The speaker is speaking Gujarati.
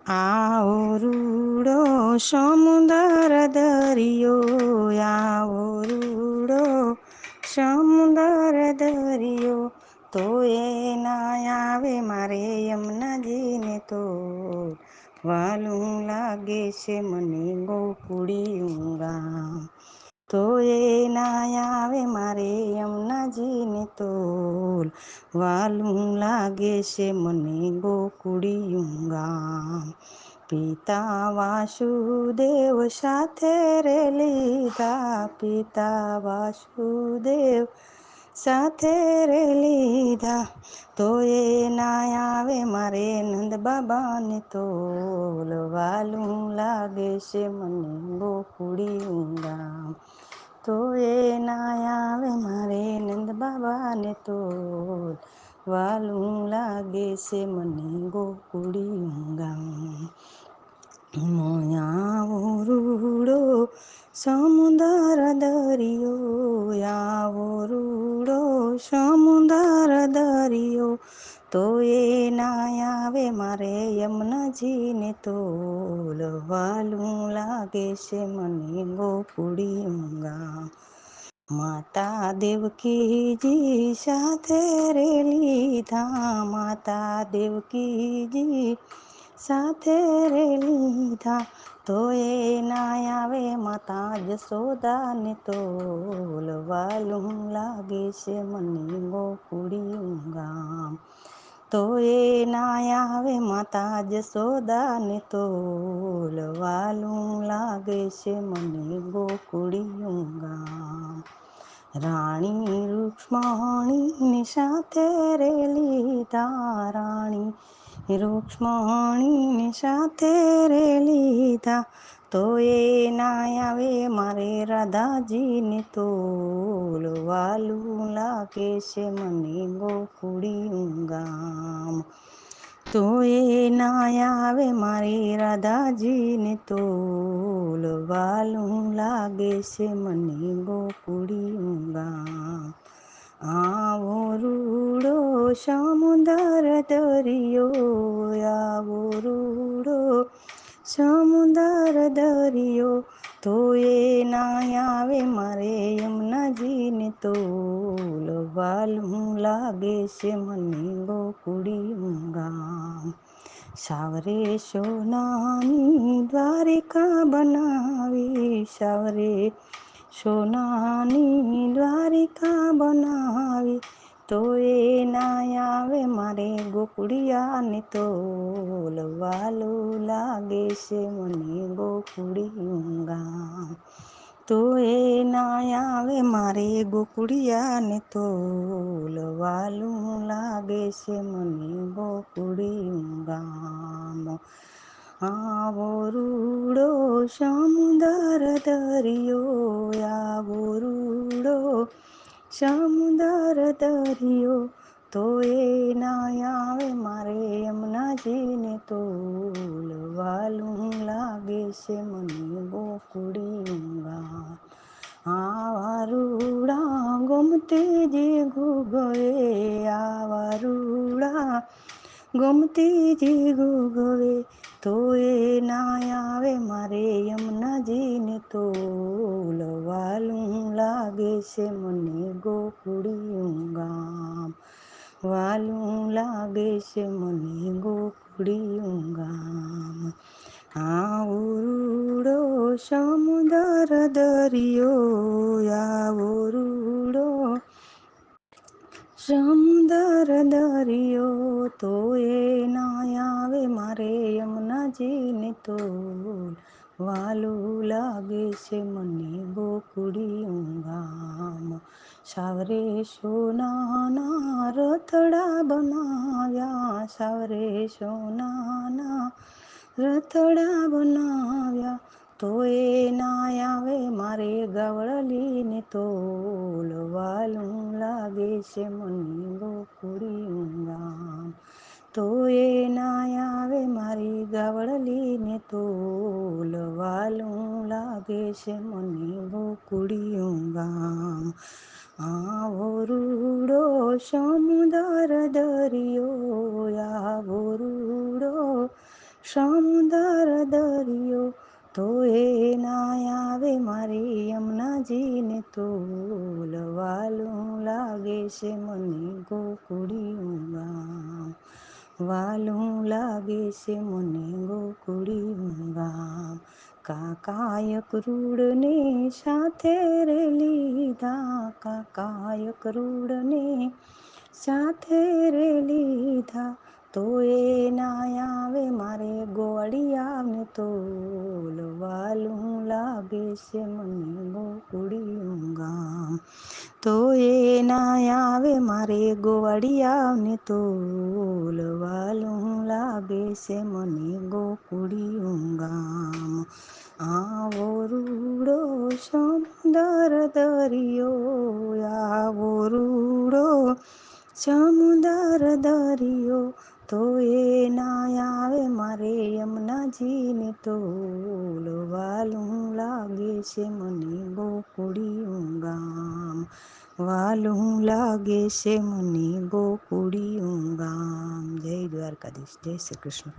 આવો રૂડો સમુદર દરિયો, આવો રૂડો સમુદર દરિયો, તો એ ના આવે મારે યમુનાજીને તો વાલું લાગે છે મને ગોકુળિયું ગામ. તો એ ના આવે મારે યમુનાજીને તો વાલું લાગે છે મને ગોકુળિયું ગામ. પિતા વાસુદેવ સાથે રે લીધા, પિતા વાસુદેવ સાથે રે લીધા, તો એ ના આવે મારે નંદ બાબાને તો વાલું લાગે છે મને ગોકુળિયું ગામ. તો એ ના આવે મારે નંદ બાબાને તો વાલું લાગે છે મને ગોકુળિયું ગામ. આવો રૂડો સમુદર દરિયો, આવો રૂડો સમુદર દરિયો, તો એ ના આવે મારે યમુનાજીને તો વાલું લાગે છે મને ગોકુળિયું ગામ. માતા દેવકીજી સાથે રે લીધા, માતા દેવકીજી સાથે રે લીધા, તો એ ના આવે માતા જશોદાને તો વાલું લાગે છે મને ગોકુળિયું ગામ. તો એ ના આવે માતા જશોદાને તો વાલું લાગે છે મને ગોકુળિયું ગામ. રાણી રૂક્ષ્મણીની સાથે રે લીધા, રાણી રૂક્ષ્મણીની સાથે રે લીધા, તો એ ના આવે મારે રાધાજીને તો વાલું લાગે છે મને ગોકુળિયું ગામ. તો એ ના આવે મારી રાધાજીને તો વાલું લાગે છે મને ગોકુળિયું ગામ. આવો રૂડો સમુદર દરિયો, આવો રૂડો સમુદર દરિયો, તો એ ના આવે મારે યમુનાજીને તો વાલું લાગે છે મને ગોકુળિયું ગામ. સાવરે સોનાની દ્વારિકા બનાવી, સાવરે સોનાની દ્વારિકા બનાવી, તો એ ના આવે મારે ગોકુળિયાને તો વાલું લાગે છે મને ગોકુળિયું ગામ. તો એ ના આવે મારે ગોકુળિયાને તો વાલું લાગે છે મને ગોકુળિયું ગામ. આવો રૂડો સમુદર દરિયો, આવો રૂડો સમુદર દરિયો, તો એ ના આવે મારે યમુનાજીને તો વાલું લાગે છે મને ગોકુળિયું ગામ. આવા રૂડા ગોમતીજી ઘૂઘવે, આવા રૂડા ગોમતીજી ઘૂઘવે, તો એ ના આવે મારે યમુનાજીને તો વાલું લાગે છે મને ગોકુળિયું ગામ. વાલું લાગે છે મને ગોકુળિયું ગામ. આવો રૂડો સમુદર દરિયો, આવો રૂડો સમુદર દરિયો, તો એ ના આવે મારે યમુનાજીને તો વાલું લાગે છે મને ગોકુળિયું ગામ. સાવરે સોનાના રથડા બનાવ્યા, સાવરે સોનાના રથડા બનાવ્યા, તો એ ના આવે મારે ગવળલીને તો વાલું લાગે છે મને ગોકુળિયું ગામ. તો એ ના આવે મારી ગવળલીને તો વાલું લાગે છે મને ગોકુળિયું ગામ. આવો રૂડો સમુદર દરિયો, આવો રૂડો સમુદર દરિયો તો એ ના આવે મારે યમુનાજીને તો વાલું લાગે છે મને ગોકુળિયું ગામ. વાલું લાગે છે મને ગોકુળિયું ગામ. કાકાએ ક્રૂડને સાથે રે લીધા, કાકાએ ક્રૂડને સાથે રે લીધા, તો એ ના આવે મારે ગોવાળિયાને તો વાલું લાગે છે મને ગોકુળિયું ગામ. તો એ ના આવે મારે ગોવાળિયાને તો વાલું લાગે છે મને ગોકુળિયું ગામ. આવો રૂડો સમુદર દરિયો, આવો રૂડો સમુદર દરિયો, તો એ ના આવે મારે યમુનાજીને તો વાલું લાગે છે મને ગોકુળિયું ગામ. વાલું લાગે છે મને ગોકુળિયું ગામ. જય દ્વારકાધીશ, જય શ્રી કૃષ્ણ.